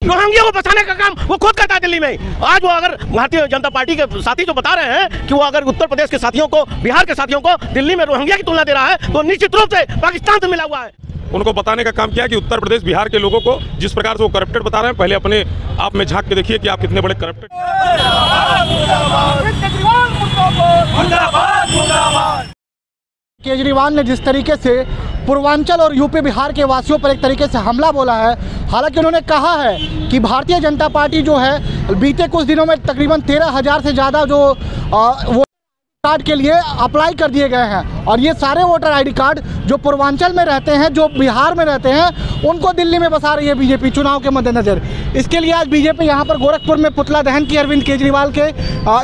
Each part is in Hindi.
रोहिंग्या को बचाने का काम वो खुद करता है दिल्ली में। आज वो अगर भारतीय जनता पार्टी के साथी जो बता रहे हैं कि वो अगर उत्तर प्रदेश के साथियों को, बिहार के साथियों को दिल्ली में रोहिंग्या की तुलना दे रहा है, तो निश्चित रूप से पाकिस्तान से मिला हुआ है। उनको बताने का काम किया कि उत्तर प्रदेश, बिहार के लोगों को जिस प्रकार से वो करप्टेड बता रहे हैं, पहले अपने आप में झांक के देखिए कि आप कितने बड़े करप्टेड। केजरीवाल ने जिस तरीके से पूर्वांचल और यूपी बिहार के वासियों पर एक तरीके से हमला बोला है, हालांकि उन्होंने कहा है कि भारतीय जनता पार्टी जो है बीते कुछ दिनों में तकरीबन 13,000 से ज़्यादा जो वो कार्ड के लिए अप्लाई कर दिए गए हैं, और ये सारे वोटर आईडी कार्ड जो पूर्वांचल में रहते हैं, जो बिहार में रहते हैं, उनको दिल्ली में बसा रही है बीजेपी चुनाव के मद्देनज़र। इसके लिए आज बीजेपी यहाँ पर गोरखपुर में पुतला दहन की अरविंद केजरीवाल के।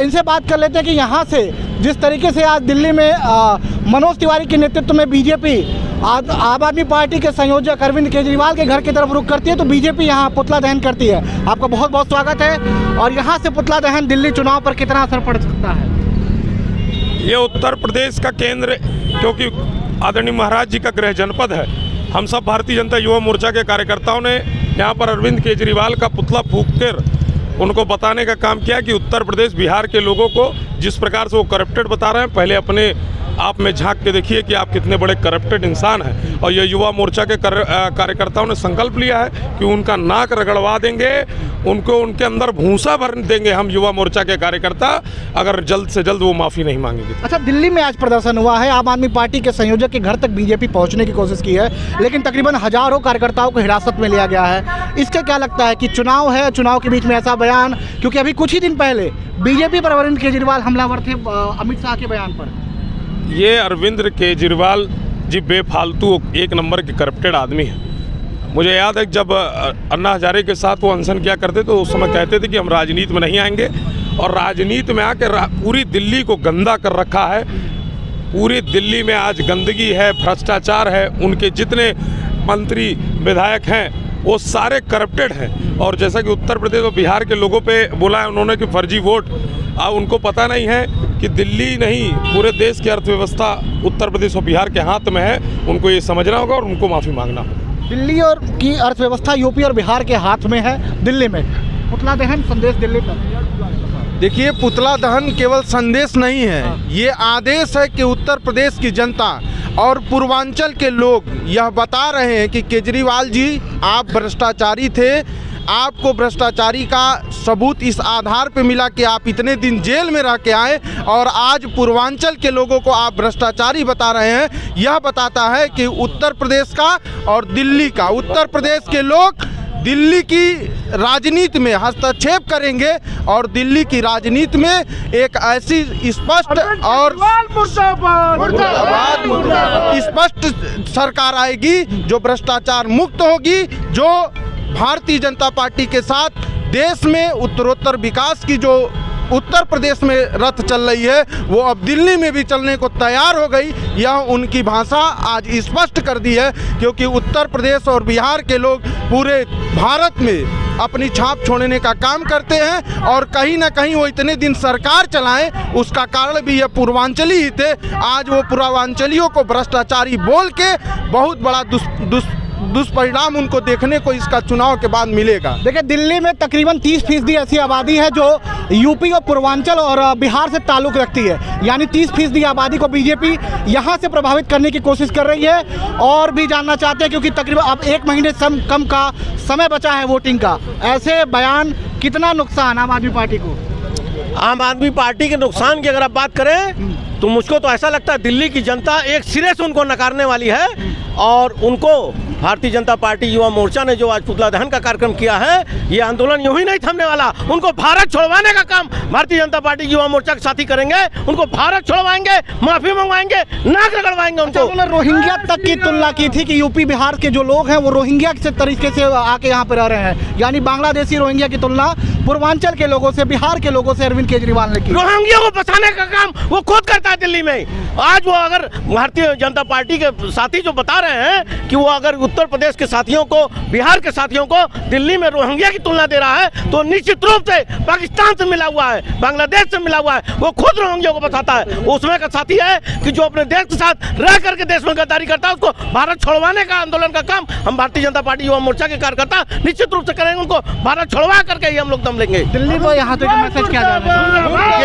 इनसे बात कर लेते हैं कि यहाँ से जिस तरीके से आज दिल्ली में मनोज तिवारी के नेतृत्व में बीजेपी आम आदमी पार्टी के संयोजक अरविंद केजरीवाल के घर की तरफ रुख करती है, तो बीजेपी यहाँ पुतला दहन करती है। आपका बहुत बहुत स्वागत है। और यहाँ से पुतला दहन दिल्ली चुनाव पर कितना असर पड़ सकता है? ये उत्तर प्रदेश का केंद्र, क्योंकि आदरणीय महाराज जी का गृह जनपद है, हम सब भारतीय जनता युवा मोर्चा के कार्यकर्ताओं ने यहाँ पर अरविंद केजरीवाल का पुतला फूंककर उनको बताने का काम किया कि उत्तर प्रदेश, बिहार के लोगों को जिस प्रकार से वो करप्टेड बता रहे हैं, पहले अपने आप में झांक के देखिए कि आप कितने बड़े करप्टेड इंसान हैं। और ये युवा मोर्चा के कार्यकर्ताओं ने संकल्प लिया है कि उनका नाक रगड़वा देंगे, उनको उनके अंदर भूसा भर देंगे हम युवा मोर्चा के कार्यकर्ता, अगर जल्द से जल्द वो माफ़ी नहीं मांगेंगे। अच्छा, दिल्ली में आज प्रदर्शन हुआ है, आम आदमी पार्टी के संयोजक के घर तक बीजेपी पहुंचने की कोशिश की है, लेकिन तकरीबन हजारों कार्यकर्ताओं को हिरासत में लिया गया है। इसका क्या लगता है कि चुनाव है, चुनाव के बीच में ऐसा बयान, क्योंकि अभी कुछ ही दिन पहले बीजेपी पर अरविंद केजरीवाल हमलावर थे अमित शाह के बयान पर। ये अरविंद केजरीवाल जी बेफालतू एक नंबर के करप्टेड आदमी है। मुझे याद है जब अन्ना हजारे के साथ वो अनशन किया करते तो उस समय कहते थे कि हम राजनीति में नहीं आएंगे, और राजनीति में आकर पूरी दिल्ली को गंदा कर रखा है। पूरी दिल्ली में आज गंदगी है, भ्रष्टाचार है, उनके जितने मंत्री विधायक हैं वो सारे करप्टेड हैं। और जैसा कि उत्तर प्रदेश और बिहार के लोगों पे बोला है उन्होंने कि फर्जी वोट, अब उनको पता नहीं है कि दिल्ली नहीं पूरे देश की अर्थव्यवस्था उत्तर प्रदेश और बिहार के हाथ में है। उनको ये समझना होगा और उनको माफ़ी मांगना होगा। दिल्ली और की अर्थव्यवस्था यूपी और बिहार के हाथ में है, दिल्ली में पुतला दहन संदेश दिल्ली पर। देखिए, पुतला दहन केवल संदेश नहीं है, ये आदेश है कि उत्तर प्रदेश की जनता और पूर्वांचल के लोग यह बता रहे हैं कि केजरीवाल जी आप भ्रष्टाचारी थे, आपको भ्रष्टाचारी का सबूत इस आधार पे मिला कि आप इतने दिन जेल में रह के आए, और आज पूर्वांचल के लोगों को आप भ्रष्टाचारी बता रहे हैं। यह बताता है कि उत्तर प्रदेश का और दिल्ली का, उत्तर प्रदेश के लोग दिल्ली की राजनीति में हस्तक्षेप करेंगे, और दिल्ली की राजनीति में एक ऐसी स्पष्ट और स्पष्ट सरकार आएगी जो भ्रष्टाचार मुक्त होगी, जो भारतीय जनता पार्टी के साथ देश में उत्तरोत्तर विकास की जो उत्तर प्रदेश में रथ चल रही है वो अब दिल्ली में भी चलने को तैयार हो गई। यह उनकी भाषा आज स्पष्ट कर दी है, क्योंकि उत्तर प्रदेश और बिहार के लोग पूरे भारत में अपनी छाप छोड़ने का काम करते हैं, और कहीं ना कहीं वो इतने दिन सरकार चलाएं उसका कारण भी ये पूर्वांचली ही थे। आज वो पूर्वांचलियों को भ्रष्टाचारी बोल के बहुत बड़ा दुष्परिणाम उनको देखने को इसका चुनाव के बाद मिलेगा। देखिए, दिल्ली में तकरीबन 30% ऐसी आबादी है जो यूपी और पूर्वांचल और बिहार से ताल्लुक़ रखती है, यानी 30% आबादी को बीजेपी यहाँ से प्रभावित करने की कोशिश कर रही है। और भी जानना चाहते हैं, क्योंकि तकरीबन अब 1 महीने से कम का समय बचा है वोटिंग का, ऐसे बयान कितना नुकसान आम आदमी पार्टी को? आम आदमी पार्टी के नुकसान की अगर आप बात करें तो मुझको तो ऐसा लगता है दिल्ली की जनता एक सिरे से उनको नकारने वाली है, और उनको भारतीय जनता पार्टी युवा मोर्चा ने जो आज पुतला दहन का कार्यक्रम किया है, ये आंदोलन यूं ही नहीं थमने वाला। उनको भारत छोड़वाने का काम भारतीय जनता पार्टी युवा मोर्चा के साथी करेंगे। उनको भारत छोड़वाएंगे, माफी मंगवाएंगे, नाक रगड़वाएंगे उनको। उन्होंने रोहिंग्या तक की तुलना की थी कि यूपी बिहार के जो लोग हैं वो रोहिंग्या से तरीके से आके यहाँ पर रह रहे हैं, यानी बांग्लादेशी रोहिंग्या की तुलना पूर्वांचल के लोगों से, बिहार के लोगों से अरविंद केजरीवाल ने की। रोहिंग्या को बचाने का काम वो खुद करता है दिल्ली में। आज वो अगर भारतीय जनता पार्टी के साथी जो बता रहे हैं कि वो अगर उत्तर प्रदेश के साथियों को, बिहार के साथियों को दिल्ली में रोहिंग्या की तुलना दे रहा है, तो निश्चित रूप से पाकिस्तान से मिला हुआ है, बांग्लादेश से मिला हुआ है। वो खुद रोहिंग्या को बताता है। उसमें का साथी है कि जो अपने देश के साथ रह करके देश में गद्दारी करता है, उसको भारत छोड़वाने का आंदोलन का काम हम भारतीय जनता पार्टी युवा मोर्चा के कार्यकर्ता निश्चित रूप से करेंगे। उनको भारत छोड़वा करके ही हम लोग दम लेंगे। दिल्ली को यहाँ से मैसेज क्या जा रहा है?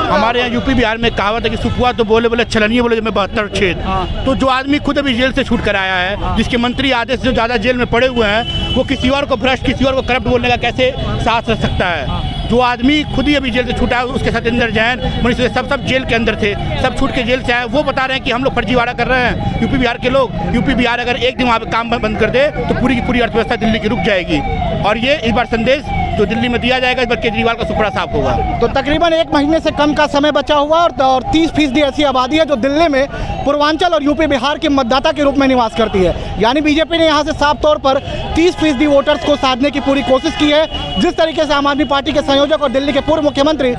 हमारे यहाँ यूपी बिहार में कहावत है कि सुपुआ तो बोले छलनिए बोले मैं 72 छेद। तो जो आदमी खुद अभी जेल से छूट कर आया है, जिसके मंत्री आदेश से ज़्यादा जेल में पड़े हुए हैं, वो किसी और को भ्रष्ट, किसी और को करप्ट बोलने का कैसे साहस रख सकता है? जो आदमी खुद ही अभी जेल से छूटा है, उसके साथ इंदर जैन, मनीष सब जेल के अंदर थे, सब छूट के जेल से आए। वो बता रहे हैं कि हम लोग फर्जीवाड़ा कर रहे हैं यूपी बिहार के लोग। यूपी बिहार अगर एक दिन वहाँ पे काम बंद कर दे तो पूरी की पूरी अर्थव्यवस्था दिल्ली की रुक जाएगी। और ये इस बार संदेश जो दिल्ली में दिया जाएगा, इस बार केजरीवाल का सुपड़ा साफ होगा। तो तकरीबन 1 महीने से कम का समय बचा हुआ और 30% ऐसी आबादी है जो दिल्ली में पूर्वांचल और यूपी बिहार के मतदाता के रूप में निवास करती है। यानी बीजेपी ने यहाँ से साफ तौर पर 30% वोटर्स को साधने की पूरी कोशिश की है। जिस तरीके से आम आदमी पार्टी के संयोजक और दिल्ली के पूर्व मुख्यमंत्री